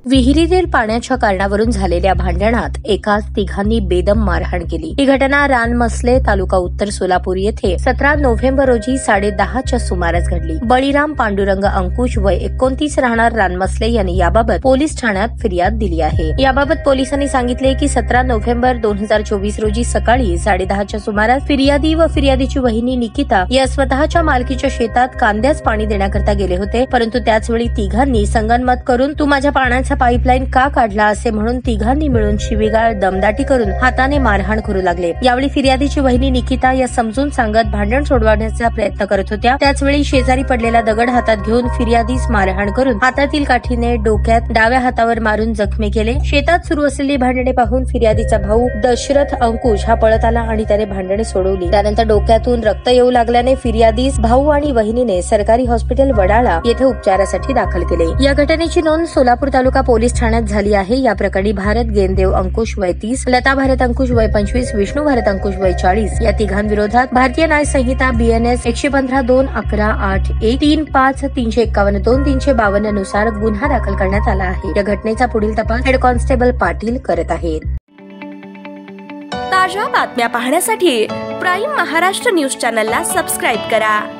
विहिरीतील पाण्याच्या कारणावरून झालेल्या भांडणात एकाच तिघांनी बेदम मारहाण केली। ही घटना रानमसले, तालुका उत्तर सोलापूर येथे 17 नोव्हेंबर रोजी 10:30च्या सुमारास घडली। बळीराम पांडुरंग अंकुश वय 29 राहणार रानमसले यांनी याबाबत पोलीस ठाण्यात फिर्याद दिली आहे। याबाबत पोलिसांनी सांगितले की 17 नोव्हेंबर 2024 रोजी सकाळी 10:30च्या सुमारास फिर्यादी व फिर्यादीची वहिनी निकिता या स्वतःच्या मालकीच्या शेतात कांद्यास पाणी देण्याकरता गेले होते, परंतु त्याचवेळी तिघांनी संगनमत करून तू माझ्या पाण्याचा पाईपलाईन का काढला असे म्हणून तिघांनी मिळून शिवीगाळ, दमदाटी करून हाताने मारहाण करू लागले। यावेळी फिर्यादीची वहिनी निकिता या समजून सांगत भांडण सोडवण्याचा प्रयत्न करत होत्या। त्याचवेळी शेजारी पडलेला दगड हातात घेऊन फिर्यादीस मारहाण करून हातातील काठीने डोक्यात, डाव्या हातावर मारून जखमी केले। शेतात सुरू असलेली भांडणे पाहून फिर्यादीचा भाऊ दशरथ अंकुश हा पळत आला आणि त्याने भांडणे सोडवली। त्यानंतर डोक्यातून रक्त येऊ लागल्याने फिर्यादीस भाऊ आणि वहिनीने सरकारी हॉस्पिटल वडाळा येथे उपचारासाठी दाखल केले। या घटनेची नोंद सोलापूर तालुका पोलीस ठाण्यात झाली आहे। या प्रकरणी भारत गेंदेव अंकुश वय 30, लता भारत अंकुश वय 25, विष्णू भारत अंकुश वय 40 या तिघांविरोधात भारतीय न्याय संहिता BNS 115(2)11(8)(1), 35351(2)352 नुसार गुन्हा दाखल करण्यात आला आहे। या घटनेचा पुढील तपास हेड कॉन्स्टेबल पाटील करत आहेत। ताज्या बातम्या पाहण्यासाठी प्राईम महाराष्ट्र न्यूज चॅनलला सबस्क्राईब करा।